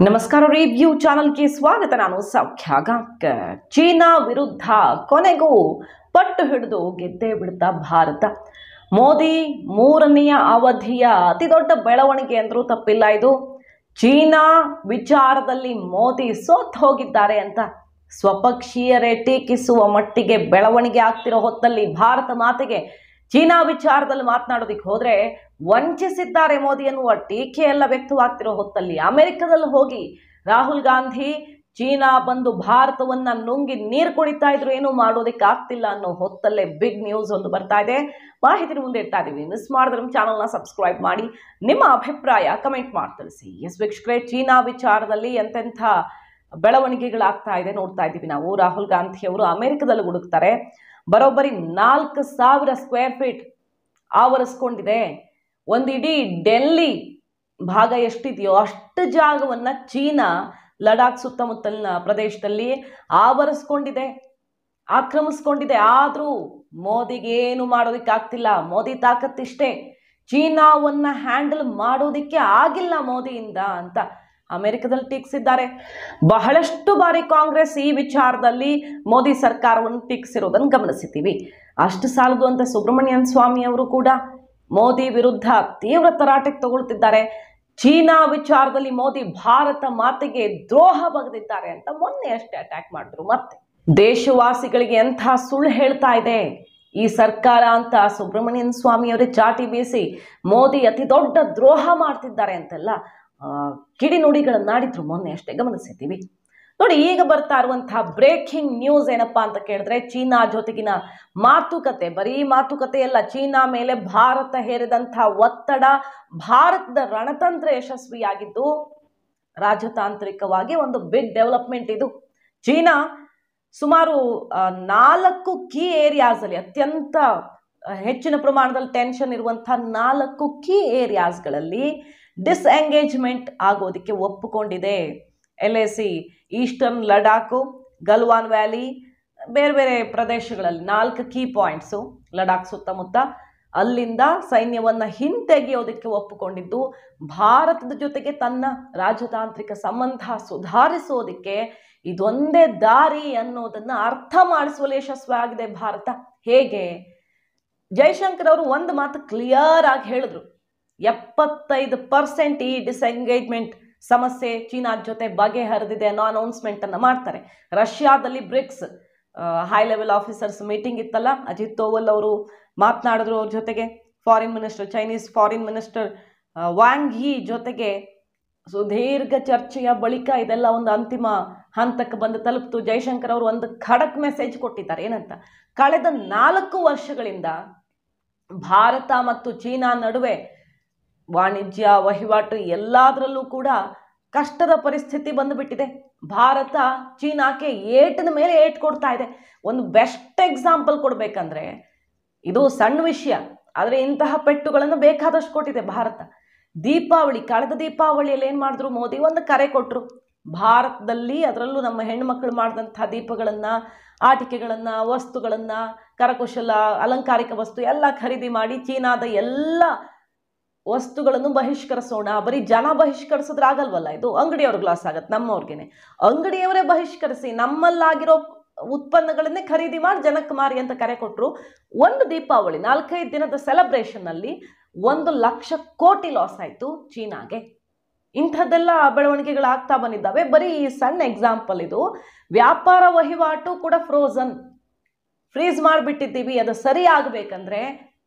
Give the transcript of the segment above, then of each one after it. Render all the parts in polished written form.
ನಮಸ್ಕಾರ ರಿವ್ಯೂ ಚಾನಲ್ಗೆ ಸ್ವಾಗತ. ನಾನು ಸೌಖ್ಯ ಗಾಂವ್ಕರ್. ಚೀನಾ ವಿರುದ್ಧ ಕೊನೆಗೂ ಪಟ್ಟು ಹಿಡಿದು ಗೆದ್ದೇ ಬಿಡ್ತಾ ಭಾರತ. ಮೋದಿ ಮೂರನೆಯ ಅವಧಿಯ ಅತಿ ದೊಡ್ಡ ಬೆಳವಣಿಗೆ ಅಂದ್ರೂ ತಪ್ಪಿಲ್ಲ ಇದು. ಚೀನಾ ವಿಚಾರದಲ್ಲಿ ಮೋದಿ ಸೋತ್ ಹೋಗಿದ್ದಾರೆ ಅಂತ ಸ್ವಪಕ್ಷೀಯರೇ ಟೀಕಿಸುವ ಮಟ್ಟಿಗೆ ಬೆಳವಣಿಗೆ ಆಗ್ತಿರೋ ಹೊತ್ತಲ್ಲಿ ಭಾರತ ಮಾತೆಗೆ ಚೀನಾ ವಿಚಾರದಲ್ಲಿ ಮಾತನಾಡೋದಿಕ್ಕೆ ಹೋದ್ರೆ ವಂಚಿಸಿದ್ದಾರೆ ಮೋದಿ ಎನ್ನುವ ಟೀಕೆ ಎಲ್ಲ ವ್ಯಕ್ತವಾಗ್ತಿರೋ ಹೊತ್ತಲ್ಲಿ ಅಮೆರಿಕದಲ್ಲಿ ಹೋಗಿ ರಾಹುಲ್ ಗಾಂಧಿ ಚೀನಾ ಬಂದು ಭಾರತವನ್ನ ನುಂಗಿ ನೀರು ಕುಡಿತಾ ಇದ್ರು, ಏನೂ ಮಾಡೋದಿಕ್ಕೆ ಆಗ್ತಿಲ್ಲ ಅನ್ನೋ ಹೊತ್ತಲ್ಲೇ ಬಿಗ್ ನ್ಯೂಸ್ ಒಂದು ಬರ್ತಾ ಇದೆ. ಮಾಹಿತಿ ಮುಂದೆ ಇಡ್ತಾ ಇದೀವಿ. ಮಿಸ್ ಮಾಡಿದ್ರೆ ಚಾನಲ್ನ ಸಬ್ಸ್ಕ್ರೈಬ್ ಮಾಡಿ, ನಿಮ್ಮ ಅಭಿಪ್ರಾಯ ಕಮೆಂಟ್ ಮಾಡಿ ತಿಳಿಸಿ. ಎಸ್ ವೀಕ್ಷಕರೇ, ಚೀನಾ ವಿಚಾರದಲ್ಲಿ ಎಂತೆಂಥ ಬೆಳವಣಿಗೆಗಳಾಗ್ತಾ ಇದೆ ನೋಡ್ತಾ ಇದ್ದೀವಿ ನಾವು. ರಾಹುಲ್ ಗಾಂಧಿ ಅವರು ಅಮೆರಿಕದಲ್ಲಿ ಹುಡುಕ್ತಾರೆ. ಬರೋಬ್ಬರಿ 4,000 ಸ್ಕ್ವೇರ್ ಫೀಟ್ ಆವರಿಸ್ಕೊಂಡಿದೆ. ಒಂದು ಇಡೀ ಡೆಲ್ಲಿ ಭಾಗ ಎಷ್ಟಿದೆಯೋ ಅಷ್ಟು ಜಾಗವನ್ನ ಚೀನಾ ಲಡಾಖ್ ಸುತ್ತಮುತ್ತಲಿನ ಪ್ರದೇಶದಲ್ಲಿ ಆವರಿಸ್ಕೊಂಡಿದೆ, ಆಕ್ರಮಿಸ್ಕೊಂಡಿದೆ. ಆದ್ರೂ ಮೋದಿಗೆ ಏನು ಮಾಡೋದಿಕ್ಕೆ ಆಗ್ತಿಲ್ಲ. ಮೋದಿ ತಾಕತ್ತಿಷ್ಟೇ, ಚೀನಾವನ್ನ ಹ್ಯಾಂಡಲ್ ಮಾಡೋದಿಕ್ಕೆ ಆಗಿಲ್ಲ ಮೋದಿಯಿಂದ ಅಂತ ಅಮೆರಿಕದಲ್ಲಿ ಟೀಕಿಸಿದ್ದಾರೆ. ಬಹಳಷ್ಟು ಬಾರಿ ಕಾಂಗ್ರೆಸ್ ಈ ವಿಚಾರದಲ್ಲಿ ಮೋದಿ ಸರ್ಕಾರವನ್ನು ಟೀಕಿಸಿರೋದನ್ನು ಗಮನಿಸಿದ್ದೀವಿ. ಅಷ್ಟು ಸಾಲದು ಅಂತ ಸುಬ್ರಮಣಿಯನ್ ಸ್ವಾಮಿ ಅವರು ಕೂಡ ಮೋದಿ ವಿರುದ್ಧ ತೀವ್ರ ತರಾಟೆಗೆ ತಗೊಳ್ತಿದ್ದಾರೆ. ಚೀನಾ ವಿಚಾರದಲ್ಲಿ ಮೋದಿ ಭಾರತ ಮಾತೆಗೆ ದ್ರೋಹ ಬಗೆದಿದ್ದಾರೆ ಅಂತ ಮೊನ್ನೆ ಅಷ್ಟೇ ಅಟ್ಯಾಕ್ ಮಾಡಿದ್ರು. ಮತ್ತೆ ದೇಶವಾಸಿಗಳಿಗೆ ಎಂಥ ಸುಳ್ಳು ಹೇಳ್ತಾ ಇದೆ ಈ ಸರ್ಕಾರ ಅಂತ ಸುಬ್ರಮಣಿಯನ್ ಸ್ವಾಮಿ ಅವರೇ ಚಾಟಿ ಬೀಸಿ ಮೋದಿ ಅತಿ ದೊಡ್ಡ ದ್ರೋಹ ಮಾಡ್ತಿದ್ದಾರೆ ಅಂತೆಲ್ಲ ಕಿಡಿನುಡಿಗಳನ್ನಾಡಿದ್ರು ಮೊನ್ನೆ ಅಷ್ಟೇ ಗಮನಿಸಿದ್ದೀವಿ. ನೋಡಿ, ಈಗ ಬರ್ತಾ ಇರುವಂತಹ ಬ್ರೇಕಿಂಗ್ ನ್ಯೂಸ್ ಏನಪ್ಪಾ ಅಂತ ಕೇಳಿದ್ರೆ, ಚೀನಾ ಜೊತೆಗಿನ ಮಾತುಕತೆ, ಬರೀ ಮಾತುಕತೆ ಅಲ್ಲ, ಚೀನಾ ಮೇಲೆ ಭಾರತ ಹೇರಿದಂತಹ ಒತ್ತಡ, ಭಾರತದ ರಣತಂತ್ರ ಯಶಸ್ವಿಯಾಗಿದ್ದು ರಾಜತಾಂತ್ರಿಕವಾಗಿ ಒಂದು ಬಿಗ್ ಡೆವಲಪ್ಮೆಂಟ್ ಇದು. ಚೀನಾ ಸುಮಾರು 4 ಕೀ ಏರಿಯಾಸ್ ಅಲ್ಲಿ, ಅತ್ಯಂತ ಹೆಚ್ಚಿನ ಪ್ರಮಾಣದಲ್ಲಿ ಟೆನ್ಷನ್ ಇರುವಂತಹ 4 ಕೀ ಏರಿಯಾಸ್ಗಳಲ್ಲಿ ಡಿಸ್ಎಂಗೇಜ್ಮೆಂಟ್ ಆಗೋದಕ್ಕೆ ಒಪ್ಪಿಕೊಂಡಿದೆ. LAC, eastern Ladakh, Galwan valley, ಬೇರೆ ಬೇರೆ ಪ್ರದೇಶಗಳಲ್ಲಿ 4 ಕೀ ಪಾಯಿಂಟ್ಸು ಲಡಾಖ್ ಸುತ್ತಮುತ್ತ, ಅಲ್ಲಿಂದ ಸೈನ್ಯವನ್ನ ಹಿಂತೆಗೆಯೋದಕ್ಕೆ ಒಪ್ಪಿಕೊಂಡಿದ್ದು ಭಾರತದ ಜೊತೆಗೆ ತನ್ನ ರಾಜತಾಂತ್ರಿಕ ಸಂಬಂಧ ಸುಧಾರಿಸೋದಕ್ಕೆ ಇದೊಂದೇ ದಾರಿ ಅನ್ನೋದನ್ನ ಅರ್ಥ ಮಾಡಿಸುವಲ್ಲಿ ಯಶಸ್ವಿಯಾಗಿದೆ ಭಾರತ. ಹೇಗೆ? ಜೈಶಂಕರ್ ಅವರು ಒಂದು ಮಾತು ಕ್ಲಿಯರ್ ಆಗಿ ಹೇಳಿದ್ರು, 75% ಈ ಡಿಸ್ಎಂಗೇಜ್ಮೆಂಟ್ ಸಮಸ್ಯೆ ಚೀನಾ ಜೊತೆ ಬಗೆಹರಿದಿದೆ ಅನ್ನೋ ಅನೌನ್ಸ್ಮೆಂಟ್ ಅನ್ನ ಮಾಡ್ತಾರೆ. ರಷ್ಯಾದಲ್ಲಿ BRICS high level officers meeting ಇತ್ತಲ್ಲ, ಅಜಿತ್ ದೋವಲ್ ಅವರು ಮಾತನಾಡಿದ್ರು. ಅವ್ರ ಜೊತೆಗೆ foreign minister, Chinese foreign minister Wang Yi ಜೊತೆಗೆ ಸುದೀರ್ಘ ಚರ್ಚೆಯ ಬಳಿಕ ಇದೆಲ್ಲ ಒಂದು ಅಂತಿಮ ಹಂತಕ್ಕೆ ಬಂದು ತಲುಪಿತು. ಜೈಶಂಕರ್ ಅವರು ಒಂದು ಖಡಕ್ ಮೆಸೇಜ್ ಕೊಟ್ಟಿದ್ದಾರೆ. ಏನಂತ? ಕಳೆದ 4 ವರ್ಷಗಳಿಂದ ಭಾರತ ಮತ್ತು ಚೀನಾ ನಡುವೆ ವಾಣಿಜ್ಯ ವಹಿವಾಟು ಎಲ್ಲದರಲ್ಲೂ ಕೂಡ ಕಷ್ಟದ ಪರಿಸ್ಥಿತಿ ಬಂದುಬಿಟ್ಟಿದೆ. ಭಾರತ ಚೀನಾಕ್ಕೆ ಏಟಿನ ಮೇಲೆ ಏಟ್ ಕೊಡ್ತಾ ಇದೆ. ಒಂದು ಬೆಸ್ಟ್ ಎಕ್ಸಾಂಪಲ್ ಕೊಡ್ಬೇಕಂದ್ರೆ, ಇದು ಸಣ್ಣ ವಿಷಯ, ಆದರೆ ಇಂತಹ ಪೆಟ್ಟುಗಳನ್ನು ಬೇಕಾದಷ್ಟು ಕೊಟ್ಟಿದೆ ಭಾರತ. ದೀಪಾವಳಿ, ಕಳೆದ ದೀಪಾವಳಿಯಲ್ಲಿ ಏನು ಮಾಡಿದ್ರು ಮೋದಿ? ಒಂದು ಕರೆ ಕೊಟ್ಟರು. ಭಾರತದಲ್ಲಿ, ಅದರಲ್ಲೂ ನಮ್ಮ ಹೆಣ್ಣುಮಕ್ಕಳು ಮಾಡಿದಂಥ ದೀಪಗಳನ್ನು, ಆಟಿಕೆಗಳನ್ನು, ವಸ್ತುಗಳನ್ನು, ಕರಕುಶಲ ಅಲಂಕಾರಿಕ ವಸ್ತು ಎಲ್ಲ ಖರೀದಿ ಮಾಡಿ ಚೀನಾದ ಎಲ್ಲ ವಸ್ತುಗಳನ್ನು ಬಹಿಷ್ಕರಿಸೋಣ. ಬರೀ ಜನ ಬಹಿಷ್ಕರಿಸಿದ್ರೆ ಆಗಲ್ವಲ್ಲ, ಇದು ಅಂಗಡಿಯವ್ರಿಗೆ ಲಾಸ್ ಆಗತ್ತೆ, ನಮ್ಮವ್ರಿಗೇನೆ. ಅಂಗಡಿಯವರೇ ಬಹಿಷ್ಕರಿಸಿ ನಮ್ಮಲ್ಲಾಗಿರೋ ಉತ್ಪನ್ನಗಳನ್ನೇ ಖರೀದಿ ಮಾಡಿ ಜನಕ್ಕೆ ಮಾರಿ ಅಂತ ಕರೆ ಕೊಟ್ಟರು. ಒಂದು ದೀಪಾವಳಿ 4-5 ದಿನದ ಸೆಲೆಬ್ರೇಷನ್ ಅಲ್ಲಿ 1 ಲಕ್ಷ ಕೋಟಿ ಲಾಸ್ ಆಯ್ತು ಚೀನಾಗೆ. ಇಂಥದ್ದೆಲ್ಲ ಬೆಳವಣಿಗೆಗಳಾಗ್ತಾ ಬಂದಿದ್ದಾವೆ. ಬರೀ ಈ ಸಣ್ಣ ಎಕ್ಸಾಂಪಲ್ ಇದು. ವ್ಯಾಪಾರ ವಹಿವಾಟು ಕೂಡ ಫ್ರೀಸ್ ಮಾಡಿಬಿಟ್ಟಿದ್ದೀವಿ. ಅದು ಸರಿ ಆಗಬೇಕಂದ್ರೆ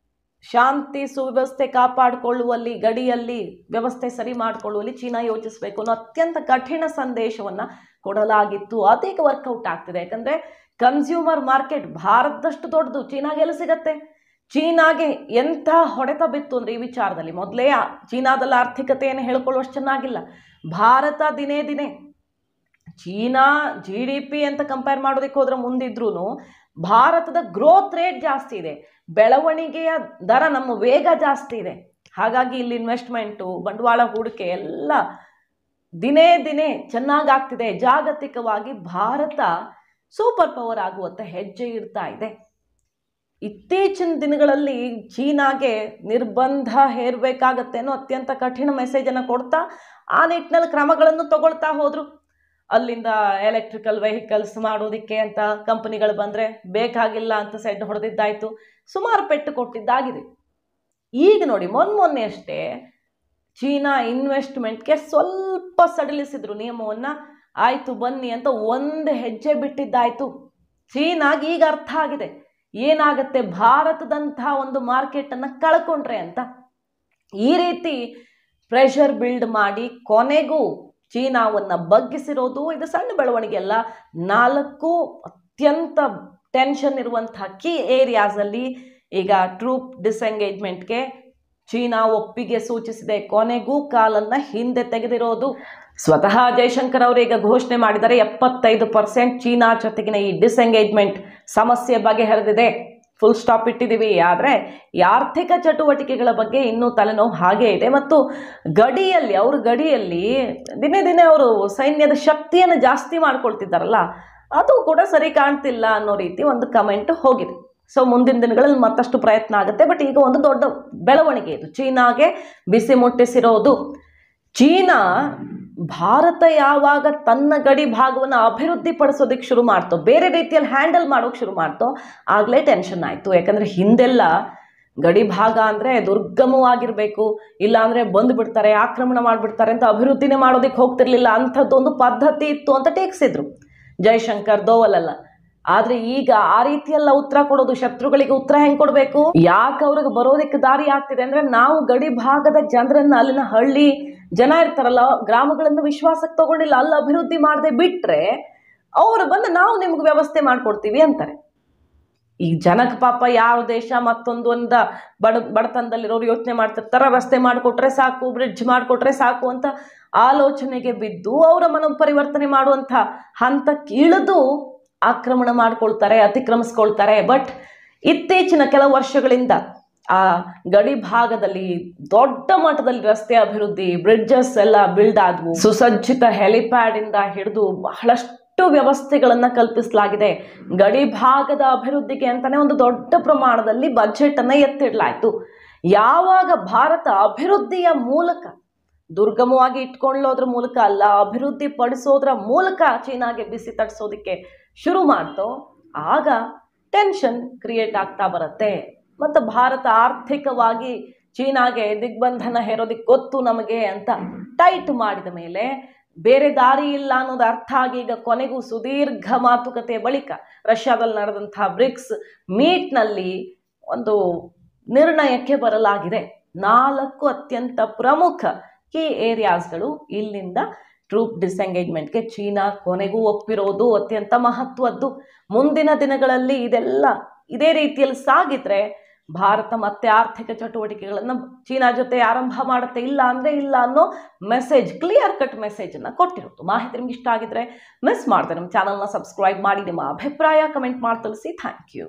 ಶಾಂತಿ ಸುವ್ಯವಸ್ಥೆ ಕಾಪಾಡಿಕೊಳ್ಳುವಲ್ಲಿ, ಗಡಿಯಲ್ಲಿ ವ್ಯವಸ್ಥೆ ಸರಿ ಮಾಡಿಕೊಳ್ಳುವಲ್ಲಿ ಚೀನಾ ಯೋಚಿಸಬೇಕು ಅನ್ನೋ ಅತ್ಯಂತ ಕಠಿಣ ಸಂದೇಶವನ್ನು ಕೊಡಲಾಗಿತ್ತು. ಅದೀಗ ವರ್ಕೌಟ್ ಆಗ್ತಿದೆ. ಯಾಕಂದರೆ ಕನ್ಸ್ಯೂಮರ್ ಮಾರ್ಕೆಟ್ ಭಾರತದಷ್ಟು ದೊಡ್ಡದು, ಚೀನಾಗೆಲ್ಲ ಸಿಗತ್ತೆ. ಚೀನಾಗೆ ಎಂಥ ಹೊಡೆತ ಬಿತ್ತು ಅಂದರೆ ಈ ವಿಚಾರದಲ್ಲಿ. ಮೊದಲೇ ಚೀನಾದಲ್ಲಿ ಆರ್ಥಿಕತೆಯನ್ನು ಹೇಳ್ಕೊಳ್ಳುವಷ್ಟು ಚೆನ್ನಾಗಿಲ್ಲ. ಭಾರತ ದಿನೇ ದಿನೇ ಚೀನಾ GDP ಅಂತ ಕಂಪೇರ್ ಮಾಡೋದಕ್ಕೆ ಹೋದ್ರೆ ಮುಂದಿದ್ರೂ ಭಾರತದ ಗ್ರೋತ್ ರೇಟ್ ಜಾಸ್ತಿ ಇದೆ, ಬೆಳವಣಿಗೆಯ ದರ, ನಮ್ಮ ವೇಗ ಜಾಸ್ತಿ ಇದೆ. ಹಾಗಾಗಿ ಇಲ್ಲಿ ಇನ್ವೆಸ್ಟ್ಮೆಂಟು, ಬಂಡವಾಳ ಹೂಡಿಕೆ ಎಲ್ಲ ದಿನೇ ದಿನೇ ಚೆನ್ನಾಗಾಗ್ತಿದೆ. ಜಾಗತಿಕವಾಗಿ ಭಾರತ ಸೂಪರ್ ಪವರ್ ಆಗುವಂಥ ಹೆಜ್ಜೆ ಇಡ್ತಾ ಇದೆ. ಇತ್ತೀಚಿನ ದಿನಗಳಲ್ಲಿ ಚೀನಾಗೆ ನಿರ್ಬಂಧ ಹೇರಬೇಕಾಗತ್ತೆ ಅನ್ನೋ ಅತ್ಯಂತ ಕಠಿಣ ಮೆಸೇಜನ್ನು ಕೊಡ್ತಾ ಆ ನಿಟ್ಟಿನಲ್ಲಿ ಕ್ರಮಗಳನ್ನು ತಗೊಳ್ತಾ ಹೋದರು. ಅಲ್ಲಿಂದ ಎಲೆಕ್ಟ್ರಿಕಲ್ ವೆಹಿಕಲ್ಸ್ ಮಾಡೋದಕ್ಕೆ ಅಂತ ಕಂಪನಿಗಳು ಬಂದರೆ ಬೇಕಾಗಿಲ್ಲ ಅಂತ ಸೆಡ್ ಹೊಡೆದಿದ್ದಾಯಿತು, ಸುಮಾರು ಪೆಟ್ಟು ಕೊಟ್ಟಿದ್ದಾಗಿದೆ. ಈಗ ನೋಡಿ ಮೊನ್ನೆ ಅಷ್ಟೇ ಚೀನಾ ಇನ್ವೆಸ್ಟ್ಮೆಂಟ್ಗೆ ಸ್ವಲ್ಪ ಸಡಿಲಿಸಿದ್ರು ನಿಯಮವನ್ನು. ಆಯಿತು ಬನ್ನಿ ಅಂತ ಒಂದು ಹೆಜ್ಜೆ ಬಿಟ್ಟಿದ್ದಾಯಿತು. ಚೀನಾಗೆ ಈಗ ಅರ್ಥ ಆಗಿದೆ ಏನಾಗುತ್ತೆ ಭಾರತದಂಥ ಒಂದು ಮಾರ್ಕೆಟನ್ನು ಕಳ್ಕೊಂಡ್ರೆ ಅಂತ. ಈ ರೀತಿ ಪ್ರೆಷರ್ ಬಿಲ್ಡ್ ಮಾಡಿ ಕೊನೆಗೂ ಚೀನಾವನ್ನು ಬಗ್ಗಿಸಿರೋದು ಇದು ಸಣ್ಣ ಬೆಳವಣಿಗೆ ಅಲ್ಲ. 4 ಅತ್ಯಂತ ಟೆನ್ಷನ್ ಇರುವಂಥ ಕೀ ಏರಿಯಾಸಲ್ಲಿ ಈಗ ಟ್ರೂಪ್ ಡಿಸ್ಎಂಗೇಜ್ಮೆಂಟ್ಗೆ ಚೀನಾ ಒಪ್ಪಿಗೆ ಸೂಚಿಸಿದೆ. ಕೊನೆಗೂ ಕಾಲನ್ನು ಹಿಂದೆ ತೆಗೆದಿರೋದು ಸ್ವತಃ ಜೈಶಂಕರ್ ಅವರು ಈಗ ಘೋಷಣೆ ಮಾಡಿದ್ದಾರೆ 75% ಚೀನಾ ಜೊತೆಗಿನ ಈ ಡಿಸ್ಎಂಗೇಜ್ಮೆಂಟ್ ಸಮಸ್ಯೆ ಬಗೆಹರಿದಿದೆ, ಫುಲ್ ಸ್ಟಾಪ್ ಇಟ್ಟಿದ್ದೀವಿ. ಆದರೆ ಈ ಆರ್ಥಿಕ ಚಟುವಟಿಕೆಗಳ ಬಗ್ಗೆ ಇನ್ನೂ ತಲೆನೋವು ಹಾಗೇ ಇದೆ. ಮತ್ತು ಗಡಿಯಲ್ಲಿ ದಿನೇ ದಿನೇ ಅವರು ಸೈನ್ಯದ ಶಕ್ತಿಯನ್ನು ಜಾಸ್ತಿ ಮಾಡ್ಕೊಳ್ತಿದ್ದಾರಲ್ಲ, ಅದು ಕೂಡ ಸರಿ ಕಾಣ್ತಿಲ್ಲ ಅನ್ನೋ ರೀತಿ ಒಂದು ಕಮೆಂಟ್ ಹೋಗಿದೆ. ಸೊ ಮುಂದಿನ ದಿನಗಳಲ್ಲಿ ಮತ್ತಷ್ಟು ಪ್ರಯತ್ನ ಆಗುತ್ತೆ. ಬಟ್ ಈಗ ಒಂದು ದೊಡ್ಡ ಬೆಳವಣಿಗೆ ಇದು ಚೀನಾಗೆ ಬಿಸಿ ಮುಟ್ಟಿಸಿರೋದು. ಚೀನಾ ಭಾರತ ಯಾವಾಗ ತನ್ನ ಗಡಿ ಭಾಗವನ್ನು ಅಭಿವೃದ್ಧಿ ಪಡಿಸೋದಕ್ಕೆ ಶುರು ಮಾಡ್ತೋ, ಬೇರೆ ರೀತಿಯಲ್ಲಿ ಹ್ಯಾಂಡಲ್ ಮಾಡೋಕೆ ಶುರು ಮಾಡ್ತೋ, ಆಗಲೇ ಟೆನ್ಷನ್ ಆಯಿತು. ಯಾಕಂದರೆ ಹಿಂದೆಲ್ಲ ಗಡಿ ಭಾಗ ಅಂದರೆ ದುರ್ಗಮವಾಗಿರಬೇಕು, ಇಲ್ಲಾಂದರೆ ಬಂದುಬಿಡ್ತಾರೆ, ಆಕ್ರಮಣ ಮಾಡಿಬಿಡ್ತಾರೆ ಅಂತ ಅಭಿವೃದ್ಧಿನೇ ಮಾಡೋದಕ್ಕೆ ಹೋಗ್ತಿರ್ಲಿಲ್ಲ. ಅಂಥದ್ದೊಂದು ಪದ್ಧತಿ ಇತ್ತು ಅಂತ ಟೀಕಿಸಿದ್ರು ಜೈಶಂಕರ್, ದೋವಲೆಲ್ಲ. ಆದರೆ ಈಗ ಆ ರೀತಿಯೆಲ್ಲ ಉತ್ತರ ಕೊಡೋದು, ಶತ್ರುಗಳಿಗೆ ಉತ್ತರ ಹೆಂಗೆ ಕೊಡಬೇಕು, ಯಾಕೆ ಅವ್ರಿಗೆ ಬರೋದಕ್ಕೆ ದಾರಿ ಆಗ್ತಿದೆ ಅಂದರೆ ನಾವು ಗಡಿ ಭಾಗದ ಜನರನ್ನು, ಅಲ್ಲಿನ ಹಳ್ಳಿ ಜನ ಇರ್ತಾರಲ್ಲ ಗ್ರಾಮಗಳನ್ನು ವಿಶ್ವಾಸಕ್ಕೆ ತಗೊಂಡಿಲ್ಲ, ಅಲ್ಲಿ ಅಭಿವೃದ್ಧಿ ಮಾಡದೆ ಬಿಟ್ಟರೆ ಅವರು ಬಂದು ನಾವು ನಿಮ್ಗೆ ವ್ಯವಸ್ಥೆ ಮಾಡಿಕೊಡ್ತೀವಿ ಅಂತಾರೆ. ಈ ಜನಕ್ಕೆ ಪಾಪ ಯಾವ ದೇಶ ಮತ್ತೊಂದು ಬಡತನದಲ್ಲಿರೋರು ಯೋಚನೆ ಮಾಡ್ತಿರ್ತಾರೆ, ರಸ್ತೆ ಮಾಡಿಕೊಟ್ರೆ ಸಾಕು, ಬ್ರಿಡ್ಜ್ ಮಾಡಿಕೊಟ್ರೆ ಸಾಕು ಅಂತ ಆಲೋಚನೆಗೆ ಬಿದ್ದು ಅವರ ಮನೋಪರಿವರ್ತನೆ ಮಾಡುವಂಥ ಹಂತಕ್ಕೆ ಇಳಿದು ಆಕ್ರಮಣ ಮಾಡ್ಕೊಳ್ತಾರೆ, ಅತಿಕ್ರಮಿಸ್ಕೊಳ್ತಾರೆ. ಬಟ್ ಇತ್ತೀಚಿನ ಕೆಲವು ವರ್ಷಗಳಿಂದ ಆ ಗಡಿ ಭಾಗದಲ್ಲಿ ದೊಡ್ಡ ಮಟ್ಟದಲ್ಲಿ ರಸ್ತೆ ಅಭಿವೃದ್ಧಿ, ಬ್ರಿಡ್ಜಸ್ ಎಲ್ಲ ಬಿಲ್ಡ್ ಆದವು, ಸುಸಜ್ಜಿತ ಹೆಲಿಪ್ಯಾಡ್ ಇಂದ ಹಿಡಿದು ಬಹಳಷ್ಟು ವ್ಯವಸ್ಥೆಗಳನ್ನು ಕಲ್ಪಿಸಲಾಗಿದೆ. ಗಡಿ ಭಾಗದ ಅಭಿವೃದ್ಧಿಗೆ ಅಂತಾನೆ ಒಂದು ದೊಡ್ಡ ಪ್ರಮಾಣದಲ್ಲಿ ಬಜೆಟ್ ಅನ್ನ ಎತ್ತಿಡಲಾಯಿತು. ಯಾವಾಗ ಭಾರತ ಅಭಿವೃದ್ಧಿಯ ಮೂಲಕ, ದುರ್ಗಮವಾಗಿ ಇಟ್ಕೊಳ್ಳೋದ್ರ ಮೂಲಕ ಅಲ್ಲ, ಅಭಿವೃದ್ಧಿ ಪಡಿಸೋದ್ರ ಮೂಲಕ ಚೀನಾಗೆ ಬಿಸಿ ತಡಿಸೋದಕ್ಕೆ ಶುರು ಮಾಡ್ತೋ, ಆಗ ಟೆನ್ಷನ್ ಕ್ರಿಯೇಟ್ ಆಗ್ತಾ ಬರುತ್ತೆ. ಮತ್ತು ಭಾರತ ಆರ್ಥಿಕವಾಗಿ ಚೀನಾಗೆ ದಿಗ್ಬಂಧನ ಹೇರೋದಕ್ಕೆ ಗೊತ್ತು ನಮಗೆ ಅಂತ ಟೈಟ್ ಮಾಡಿದ ಮೇಲೆ ಬೇರೆ ದಾರಿ ಇಲ್ಲ ಅನ್ನೋದು ಅರ್ಥ ಆಗಿ ಈಗ ಕೊನೆಗೂ ಸುದೀರ್ಘ ಮಾತುಕತೆ ಬಳಿಕ ರಷ್ಯಾದಲ್ಲಿ ನಡೆದಂಥ ಬ್ರಿಕ್ಸ್ ಮೀಟ್ನಲ್ಲಿ ಒಂದು ನಿರ್ಣಯಕ್ಕೆ ಬರಲಾಗಿದೆ. 4 ಅತ್ಯಂತ ಪ್ರಮುಖ ಕೀ ಏರಿಯಾಸ್ಗಳು ಇಲ್ಲಿಂದ ಟ್ರೂಪ್ ಡಿಸ್ಎಂಗೇಜ್ಮೆಂಟ್ಗೆ ಚೀನಾ ಕೊನೆಗೂ ಒಪ್ಪಿರೋದು ಅತ್ಯಂತ ಮಹತ್ವದ್ದು. ಮುಂದಿನ ದಿನಗಳಲ್ಲಿ ಇದೆಲ್ಲ ಇದೇ ರೀತಿಯಲ್ಲಿ ಸಾಗಿದ್ರೆ ಭಾರತ ಮತ್ತೆ ಆರ್ಥಿಕ ಚಟುವಟಿಕೆಗಳನ್ನು ಚೀನಾ ಜೊತೆ ಆರಂಭ ಮಾಡುತ್ತೆ, ಇಲ್ಲ ಅಂದರೆ ಇಲ್ಲ ಅನ್ನೋ ಮೆಸೇಜ್, ಕ್ಲಿಯರ್ ಕಟ್ ಮೆಸೇಜನ್ನು ಕೊಟ್ಟಿರೋದು. ಮಾಹಿತಿ ನಿಮ್ಗೆ ಇಷ್ಟ ಆಗಿದ್ರೆ ಮಿಸ್ ಮಾಡಿದೆ ನಮ್ಮ ಚಾನಲ್ನ ಸಬ್ಸ್ಕ್ರೈಬ್ ಮಾಡಿ, ನಿಮ್ಮ ಅಭಿಪ್ರಾಯ ಕಮೆಂಟ್ ಮಾಡಿ ತಿಳಿಸಿ. Thank you.